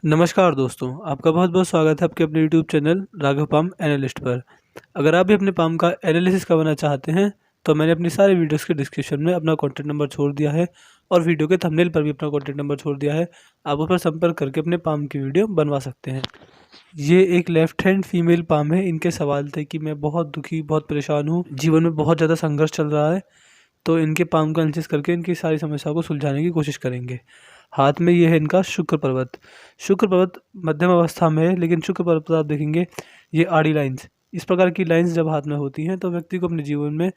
नमस्कार दोस्तों, आपका बहुत-बहुत स्वागत है आपके अपने YouTube channel Raghav palm analyst पर। अगर आप भी अपने पाम का एनालिसिस करवाना चाहते हैं, तो मैंने अपनी सारे वीडियोज़ के डिस्क्रिप्शन में अपना कॉन्टैक्ट नंबर छोड़ दिया है और वीडियो के थंबनेल पर भी अपना कॉन्टैक्ट नंबर छोड़ दिया है। आप उस पर संपर्क करके अपने पाम की वीडियो बनवा सकते हैं। ये एक लेफ्ट हैंड फीमेल पाम है। इनके सवाल थे कि मैं बहुत दुखी, बहुत परेशान हूँ, जीवन में बहुत ज़्यादा संघर्ष चल रहा है। तो इनके पाम का एनालिसिस करके इनकी सारी समस्याओं को सुलझाने की कोशिश करेंगे। हाथ में ये है इनका शुक्र पर्वत। शुक्र पर्वत मध्यम अवस्था में है, लेकिन शुक्र पर्वत पर आप देखेंगे ये आड़ी लाइन्स, इस प्रकार की लाइन्स जब हाथ में होती हैं तो व्यक्ति को अपने जीवन में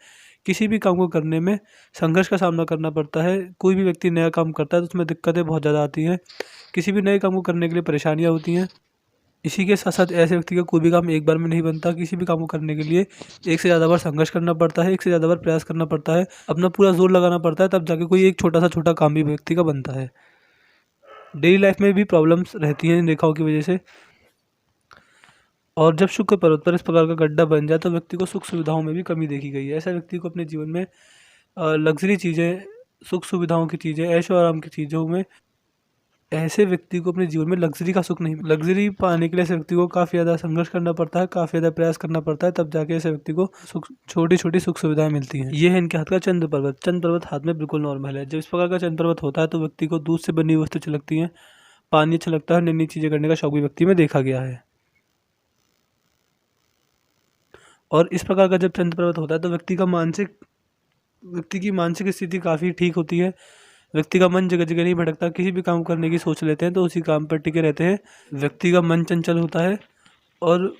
किसी भी काम को करने में संघर्ष का सामना करना पड़ता है। कोई भी व्यक्ति नया काम करता है तो उसमें दिक्कतें बहुत ज़्यादा आती हैं। किसी भी नए काम को करने के लिए परेशानियाँ होती हैं। इसी के साथ-साथ ऐसे व्यक्ति का कोई भी काम एक बार में नहीं बनता। किसी भी काम को करने के लिए एक से ज़्यादा बार संघर्ष करना पड़ता है, एक से ज़्यादा बार प्रयास करना पड़ता है, अपना पूरा ज़ोर लगाना पड़ता है, तब जाके कोई एक छोटा काम भी व्यक्ति का बनता है। डेली लाइफ में भी प्रॉब्लम्स रहती हैं इन रेखाओं की वजह से। और जब शुक्र पर्वत पर इस प्रकार का गड्ढा बन जाए तो व्यक्ति को सुख सुविधाओं में भी कमी देखी गई है। ऐसा व्यक्ति को अपने जीवन में लग्ज़री चीज़ें, सुख सुविधाओं की चीज़ें, ऐशो आराम की चीज़ों में ऐसे व्यक्ति को अपने जीवन में लग्ज़री का सुख नहीं, लग्ज़री पाने के लिए ऐसे व्यक्ति को काफ़ी ज़्यादा संघर्ष करना पड़ता है, काफ़ी ज़्यादा प्रयास करना पड़ता है, तब जाके ऐसे व्यक्ति को छोटी-छोटी सुख सुविधाएँ मिलती हैं। ये है इनके हाथ का चंद्र पर्वत। चंद्र पर्वत हाथ में बिल्कुल नॉर्मल है। जब इस प्रकार का चंद्र पर्वत होता है तो व्यक्ति को दूध से बनी हुई वस्तु अच्छी लगती हैं, पानी अच्छा लगता है, नई-नई चीज़ें करने का शौक भी व्यक्ति में देखा गया है। और इस प्रकार का जब चंद्र पर्वत होता है तो व्यक्ति की मानसिक स्थिति काफ़ी ठीक होती है। व्यक्ति का मन जगह-जगह नहीं भटकता, किसी भी काम करने की सोच लेते हैं तो उसी काम पर टिके रहते हैं। व्यक्ति का मन चंचल होता है और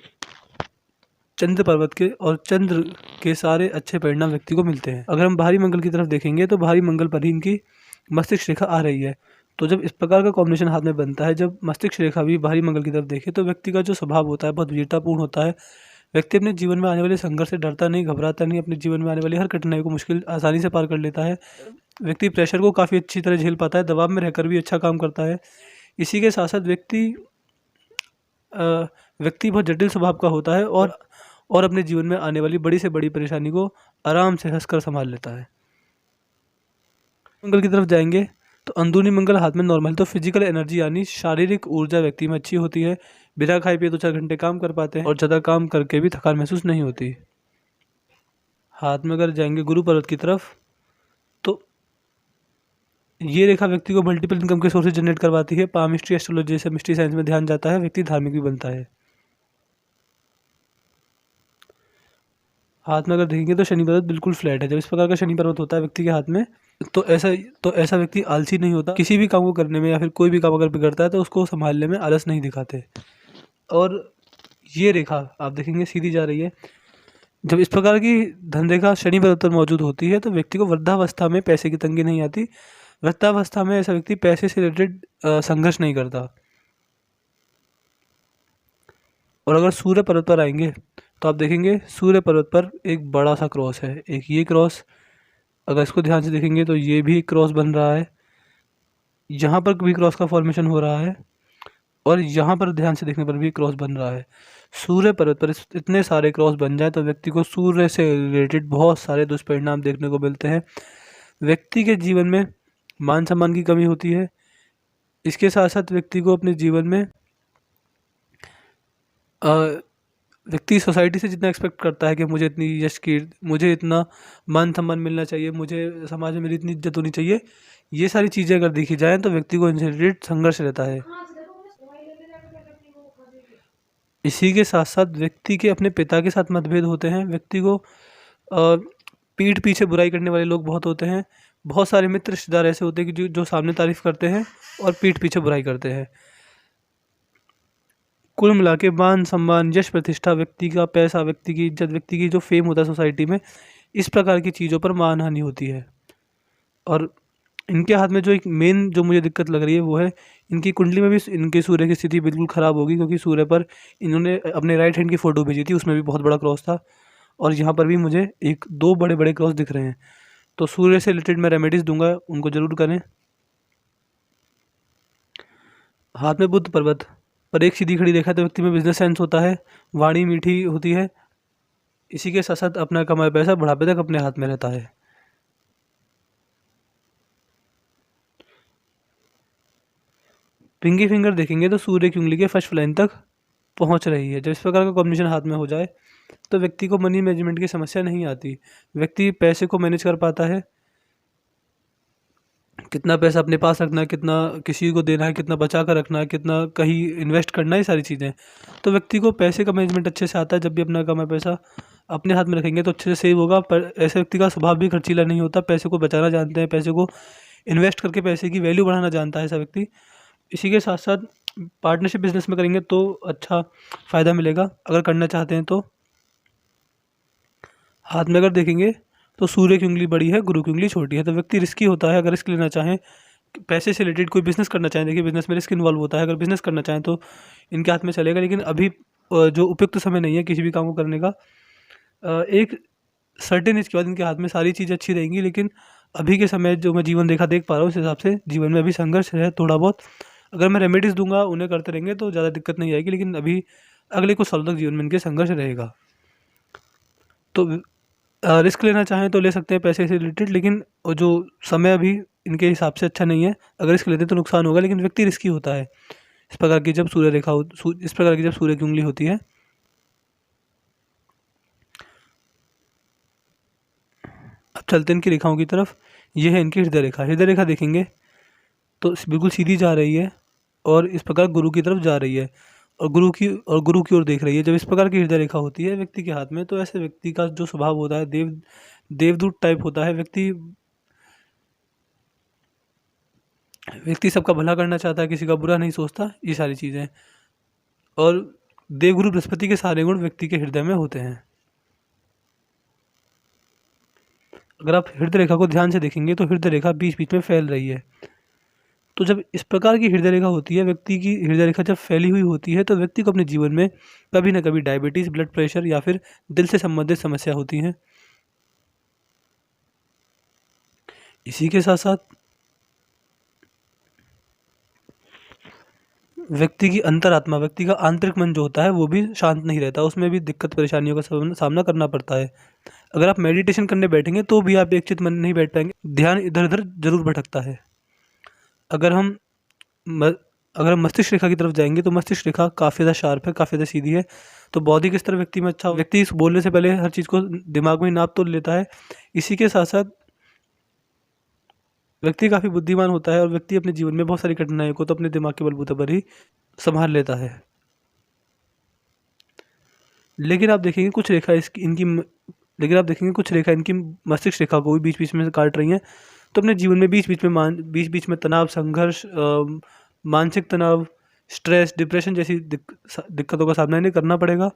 चंद्र के सारे अच्छे परिणाम व्यक्ति को मिलते हैं। अगर हम बाहरी मंगल की तरफ देखेंगे तो बाहरी मंगल पर ही इनकी मस्तिष्क रेखा आ रही है। तो जब इस प्रकार का कॉम्बिनेशन हाथ में बनता है, जब मस्तिष्क रेखा भी बाहरी मंगल की तरफ देखे, तो व्यक्ति का जो स्वभाव होता है बहुत वीरतापूर्ण होता है। व्यक्ति अपने जीवन में आने वाले संघर्ष से डरता नहीं, घबराता नहीं, अपने जीवन में आने वाली हर कठिनाई को मुश्किल आसानी से पार कर लेता है। व्यक्ति प्रेशर को काफ़ी अच्छी तरह झेल पाता है, दबाव में रहकर भी अच्छा काम करता है। इसी के साथ-साथ व्यक्ति बहुत जटिल स्वभाव का होता है और अपने जीवन में आने वाली बड़ी से बड़ी परेशानी को आराम से हँसकर सँभाल लेता है। मंगल की तरफ जाएँगे तो अंदरूनी मंगल हाथ में नॉर्मल, तो फिजिकल एनर्जी यानी शारीरिक ऊर्जा व्यक्ति में अच्छी होती है। बिना खाए पिए 2-4 घंटे काम कर पाते हैं और ज़्यादा काम करके भी थकान महसूस नहीं होती। हाथ में अगर जाएँगे गुरु पर्वत की तरफ तो ये रेखा व्यक्ति को मल्टीपल इनकम के सोर्सेज जनरेट करवाती है। पामिस्ट्री, एस्ट्रोलॉजी जैसे मिस्ट्री साइंस में ध्यान जाता है, व्यक्ति धार्मिक भी बनता है। हाथ में अगर देखेंगे तो शनि पर्वत बिल्कुल फ्लैट है। जब इस प्रकार का शनि पर्वत होता है व्यक्ति के हाथ में तो ऐसा व्यक्ति आलसी नहीं होता। किसी भी काम को करने में या फिर कोई भी काम अगर बिगड़ता है तो उसको संभालने में आलस नहीं दिखाते। और ये रेखा आप देखेंगे सीधी जा रही है। जब इस प्रकार की धन रेखा शनि पर्वत पर मौजूद होती है तो व्यक्ति को वृद्धावस्था में पैसे की तंगी नहीं आती। वृद्धावस्था में ऐसा व्यक्ति पैसे से रिलेटेड संघर्ष नहीं करता। और अगर सूर्य पर्वत पर आएंगे तो आप देखेंगे सूर्य पर्वत पर एक बड़ा सा क्रॉस है। एक ये क्रॉस, अगर इसको ध्यान से देखेंगे तो ये भी एक क्रॉस बन रहा है। यहाँ पर भी क्रॉस का फॉर्मेशन हो रहा है और यहाँ पर ध्यान से देखने पर भी क्रॉस बन रहा है। सूर्य पर्वत पर इतने सारे क्रॉस बन जाए तो व्यक्ति को सूर्य से रिलेटेड बहुत सारे दुष्परिणाम देखने को मिलते हैं। व्यक्ति के जीवन में मान सम्मान की कमी होती है। इसके साथ साथ व्यक्ति को अपने जीवन में व्यक्ति सोसाइटी से जितना एक्सपेक्ट करता है कि मुझे इतनी यश कीर्ति, मुझे इतना मान सम्मान मिलना चाहिए, मुझे समाज में मेरी इतनी इज्जत होनी चाहिए, ये सारी चीज़ें अगर देखी जाएँ तो व्यक्ति को इनसे रिलेटेड संघर्ष रहता है। इसी के साथ साथ व्यक्ति के अपने पिता के साथ मतभेद होते हैं। व्यक्ति को पीठ पीछे बुराई करने वाले लोग बहुत होते हैं। बहुत सारे मित्र रिश्तेदार ऐसे होते हैं कि जो सामने तारीफ़ करते हैं और पीठ पीछे बुराई करते हैं। कुल मिला के मान सम्मान, यश प्रतिष्ठा, व्यक्ति का पैसा, व्यक्ति की इज्जत, व्यक्ति की जो फेम होता है सोसाइटी में, इस प्रकार की चीज़ों पर मान हानि होती है। और इनके हाथ में जो एक मेन जो मुझे दिक्कत लग रही है वो है इनकी कुंडली में भी इनके सूर्य की स्थिति बिल्कुल ख़राब होगी, क्योंकि सूर्य पर इन्होंने अपने राइट हैंड की फ़ोटो भेजी थी, उसमें भी बहुत बड़ा क्रॉस था और यहाँ पर भी मुझे 1-2 बड़े-बड़े क्रॉस दिख रहे हैं। तो सूर्य से रिलेटेड मैं रेमेडीज़ दूंगा, उनको ज़रूर करें। हाथ में बुध पर्वत पर एक सीधी खड़ी रेखा तो व्यक्ति में बिजनेस सेंस होता है, वाणी मीठी होती है। इसी के साथ साथ अपना कमाया पैसा बुढ़ापे तक अपने हाथ में रहता है। पिंकी फिंगर देखेंगे तो सूर्य की उंगली के फर्स्ट लाइन तक पहुंच रही है। जब इस प्रकार का कॉम्बिनेशन हाथ में हो जाए तो व्यक्ति को मनी मैनेजमेंट की समस्या नहीं आती। व्यक्ति पैसे को मैनेज कर पाता है, कितना पैसा अपने पास रखना है, कितना किसी को देना है, कितना बचा कर रखना है, कितना कहीं इन्वेस्ट करना है, ये सारी चीज़ें। तो व्यक्ति को पैसे का मैनेजमेंट अच्छे से आता है। जब भी अपना कमाया पैसा अपने हाथ में रखेंगे तो अच्छे से सेव होगा। पर ऐसे व्यक्ति का स्वभाव भी खर्चीला नहीं होता, पैसे को बचाना जानते हैं, पैसे को इन्वेस्ट करके पैसे की वैल्यू बढ़ाना जानता है ऐसा व्यक्ति। इसी के साथ साथ पार्टनरशिप बिजनेस में करेंगे तो अच्छा फ़ायदा मिलेगा अगर करना चाहते हैं तो। हाथ में अगर देखेंगे तो सूर्य की उंगली बड़ी है, गुरु की उंगली छोटी है। तो व्यक्ति रिस्की होता है अगर रिस्क लेना चाहें, पैसे से रिलेटेड कोई बिज़नेस करना चाहें। देखिए बिज़नेस में रिस्क इन्वॉल्व होता है, अगर बिज़नेस करना चाहें तो इनके हाथ में चलेगा। लेकिन अभी जो उपयुक्त समय नहीं है किसी भी काम को करने का। एक सर्टेन एज के बाद इनके हाथ में सारी चीज़ें अच्छी रहेंगी, लेकिन अभी के समय जो मैं जीवन रेखा देख पा रहा हूँ उस हिसाब से जीवन में अभी संघर्ष है थोड़ा बहुत। अगर मैं रेमेडीज़ दूंगा उन्हें करते रहेंगे तो ज़्यादा दिक्कत नहीं आएगी, लेकिन अभी अगले कुछ सालों तक जीवन में इनके संघर्ष रहेगा। तो रिस्क लेना चाहें तो ले सकते हैं पैसे से रिलेटेड, लेकिन वो जो समय अभी इनके हिसाब से अच्छा नहीं है। अगर रिस्क लेते हैं तो नुकसान होगा, लेकिन व्यक्ति रिस्की होता है इस प्रकार की जब सूर्य रेखा इस प्रकार की जब सूर्य की उंगली होती है। अब चलते हैं इनकी रेखाओं की तरफ। ये है इनकी हृदय रेखा। हृदय रेखा देखेंगे तो बिल्कुल सीधी जा रही है और इस प्रकार गुरु की तरफ जा रही है और गुरु की ओर देख रही है। जब इस प्रकार की हृदय रेखा होती है व्यक्ति के हाथ में तो ऐसे व्यक्ति का जो स्वभाव होता है देवदूत टाइप होता है। व्यक्ति सबका भला करना चाहता है, किसी का बुरा नहीं सोचता, ये सारी चीज़ें। और देवगुरु बृहस्पति के सारे गुण व्यक्ति के हृदय में होते हैं। अगर आप हृदय रेखा को ध्यान से देखेंगे तो हृदय रेखा बीच बीच में फैल रही है। तो जब इस प्रकार की हृदय रेखा होती है, व्यक्ति की हृदय रेखा जब फैली हुई होती है तो व्यक्ति को अपने जीवन में कभी ना कभी डायबिटीज़, ब्लड प्रेशर या फिर दिल से संबंधित समस्या होती हैं। इसी के साथ साथ व्यक्ति की अंतरात्मा, व्यक्ति का आंतरिक मन जो होता है वो भी शांत नहीं रहता, उसमें भी दिक्कत परेशानियों का सामना करना पड़ता है। अगर आप मेडिटेशन करने बैठेंगे तो भी आप एक चित मन नहीं बैठ पाएंगे, ध्यान इधर उधर जरूर भटकता है। अगर हम मस्तिष्क रेखा की तरफ जाएंगे तो मस्तिष्क रेखा काफ़ी ज़्यादा शार्प है, काफ़ी ज़्यादा सीधी है। तो बौद्धिक स्तर व्यक्ति में अच्छा, व्यक्ति इस बोलने से पहले हर चीज़ को दिमाग में नाप तो लेता है। इसी के साथ साथ व्यक्ति काफ़ी बुद्धिमान होता है और व्यक्ति अपने जीवन में बहुत सारी कठिनाइयों को तो अपने दिमाग के बलबूते पर ही संभाल लेता है। लेकिन आप देखेंगे कुछ रेखा इनकी मस्तिष्क रेखा को भी बीच बीच में से काट रही हैं। तो अपने जीवन में बीच बीच में तनाव, संघर्ष, मानसिक तनाव, स्ट्रेस, डिप्रेशन जैसी दिक्कतों का सामना इन्हें करना पड़ेगा।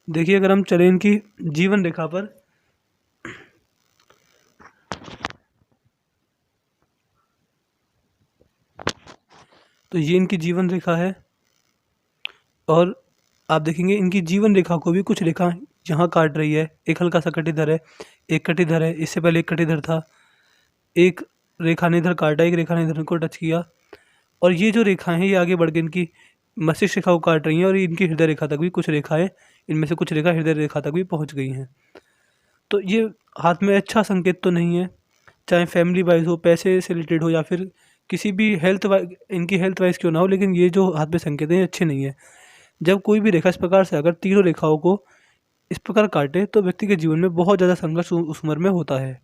देखिए अगर हम चलें इनकी जीवन रेखा पर तो ये इनकी जीवन रेखा है और आप देखेंगे इनकी जीवन रेखा को भी कुछ रेखा यहाँ काट रही है। एक हल्का सा कटिधर है, एक कटिधर है, इससे पहले एक कटिधर था, एक रेखा ने इधर काटा, एक रेखा ने इधर को टच किया और ये जो रेखाएं हैं ये आगे बढ़ के इनकी मस्तिष्क रेखा को काट रही हैं और इनकी हृदय रेखा तक भी कुछ रेखाएं, इनमें से कुछ रेखा हृदय रेखा तक भी पहुँच गई हैं। तो ये हाथ में अच्छा संकेत तो नहीं है, चाहे फैमिली वाइज हो, पैसे से रिलेटेड हो या फिर किसी भी इनकी हेल्थ वाइज क्यों ना हो, लेकिन ये जो हाथ में संकेत हैं ये अच्छे नहीं है। जब कोई भी रेखा इस प्रकार से अगर तीनों रेखाओं को इस प्रकार काटे तो व्यक्ति के जीवन में बहुत ज़्यादा संघर्ष उस उम्र में होता है।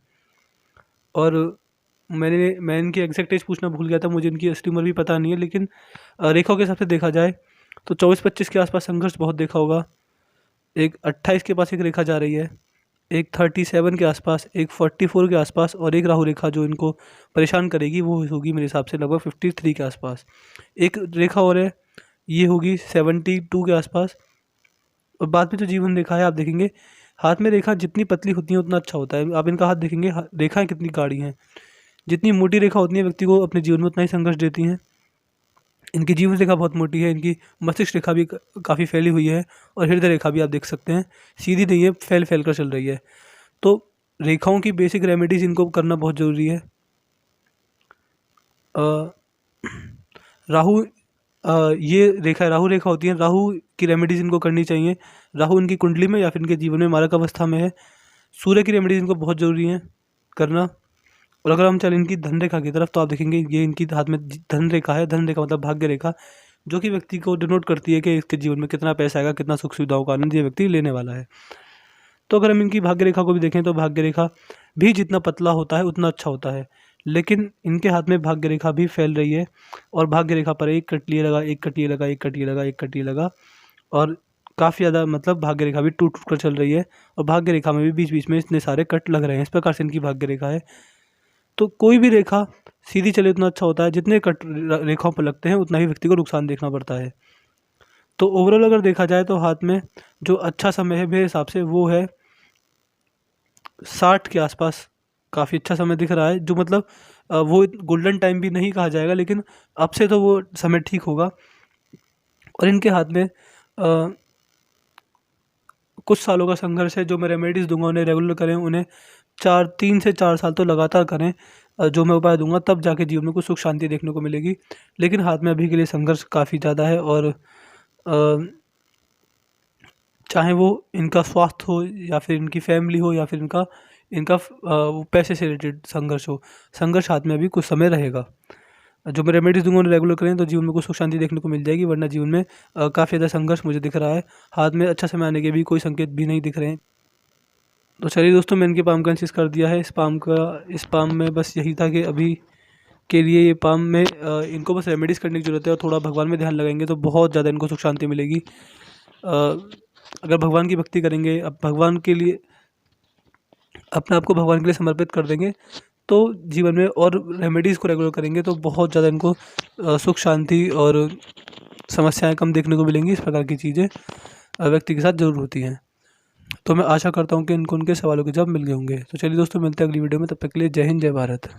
और मैं इनकी एग्जैक्ट एज पूछना भूल गया था, मुझे इनकी असली उम्र भी पता नहीं है, लेकिन रेखाओं के हिसाब से देखा जाए तो 24-25 के आसपास संघर्ष बहुत देखा होगा। एक 28 के पास एक रेखा जा रही है, एक 37 के आसपास, एक 44 के आसपास और एक राहु रेखा जो इनको परेशान करेगी वो होगी मेरे हिसाब से लगभग 53 के आसपास। एक रेखा और है, ये होगी 72 के आसपास। और बाद में जो जीवन रेखा है आप देखेंगे हाथ में रेखा जितनी पतली होती है उतना अच्छा होता है। आप इनका हाथ देखेंगे रेखाएं कितनी गाढ़ी हैं, जितनी मोटी रेखा होती है व्यक्ति को अपने जीवन में उतना ही संघर्ष देती हैं। इनकी जीवन रेखा बहुत मोटी है, इनकी मस्तिष्क रेखा भी काफ़ी फैली हुई है और हृदय रेखा भी आप देख सकते हैं सीधी नहीं है, फैल कर चल रही है। तो रेखाओं की बेसिक रेमेडीज़ इनको करना बहुत ज़रूरी है। राहु ये रेखा राहु रेखा होती है, राहु की रेमेडीज़ इनको करनी चाहिए। राहु इनकी कुंडली में या फिर इनके जीवन में मारक अवस्था में है। सूर्य की रेमेडीज़ इनको बहुत ज़रूरी है करना। और अगर हम चलें इनकी धन रेखा की तरफ तो आप देखेंगे ये इनकी हाथ में धन रेखा है। धन रेखा मतलब भाग्य रेखा, जो कि व्यक्ति को डिनोट करती है कि इसके जीवन में कितना पैसा आएगा, कितना सुख सुविधाओं का आनंद ये व्यक्ति लेने वाला है। तो अगर हम इनकी भाग्य रेखा को भी देखें तो भाग्य रेखा भी जितना पतला होता है उतना अच्छा होता है, लेकिन इनके हाथ में भाग्य रेखा भी फैल रही है और भाग्य रेखा पर एक कटलिए लगा, एक कटिए लगा, एक कटिए लगा, एक कटिए लगा, और काफ़ी ज़्यादा मतलब भाग्य रेखा भी टूट टूट कर चल रही है और भाग्य रेखा में भी बीच बीच में इतने सारे कट लग रहे हैं। इस प्रकार से इनकी भाग्य रेखा है। तो कोई भी रेखा सीधी चले उतना अच्छा होता है, जितने कट रेखाओं पर लगते हैं उतना ही व्यक्ति को नुकसान देखना पड़ता है। तो ओवरऑल अगर देखा जाए तो हाथ में जो अच्छा समय है मेरे हिसाब से वो है 60 के आसपास, काफ़ी अच्छा समय दिख रहा है। जो मतलब वो गोल्डन टाइम भी नहीं कहा जाएगा, लेकिन अब से तो वो समय ठीक होगा। और इनके हाथ में कुछ सालों का संघर्ष है। जो मैं रेमेडीज़ दूंगा उन्हें रेगुलर करें, उन्हें 3 से 4 साल तो लगातार करें। जो मैं उपाय दूंगा तब जाके जीवन में कुछ सुख शांति देखने को मिलेगी। लेकिन हाथ में अभी के लिए संघर्ष काफ़ी ज़्यादा है, और चाहे वो इनका स्वास्थ्य हो या फिर इनकी फैमिली हो या फिर इनका इनका वो पैसे से रिलेटेड संघर्ष हो, संघर्ष हाथ में अभी कुछ समय रहेगा। जो मैं रेमेडीज़ दूंगा उन्हें रेगुलर करें तो जीवन में कुछ सुख शांति देखने को मिल जाएगी, वरना जीवन में काफ़ी ज़्यादा संघर्ष मुझे दिख रहा है। हाथ में अच्छा समय आने के भी कोई संकेत भी नहीं दिख रहे हैं। तो चलिए दोस्तों, मैंने इनके पाम का एनालिसिस कर दिया है। इस पाम में बस यही था कि अभी के लिए ये पाम में इनको बस रेमेडीज़ करने की ज़रूरत है और थोड़ा भगवान में ध्यान लगाएंगे तो बहुत ज़्यादा इनको सुख शांति मिलेगी। अगर भगवान की भक्ति करेंगे, अब भगवान के लिए अपने आप को भगवान के लिए समर्पित कर देंगे तो जीवन में, और रेमेडीज़ को रेगुलर करेंगे तो बहुत ज़्यादा इनको सुख शांति और समस्याएं कम देखने को मिलेंगी। इस प्रकार की चीज़ें व्यक्ति के साथ ज़रूर होती हैं। तो मैं आशा करता हूँ कि इनको उनके सवालों के जवाब मिल गए होंगे। तो चलिए दोस्तों, मिलते हैं अगली वीडियो में। तब तक के लिए जय हिंद, जय भारत।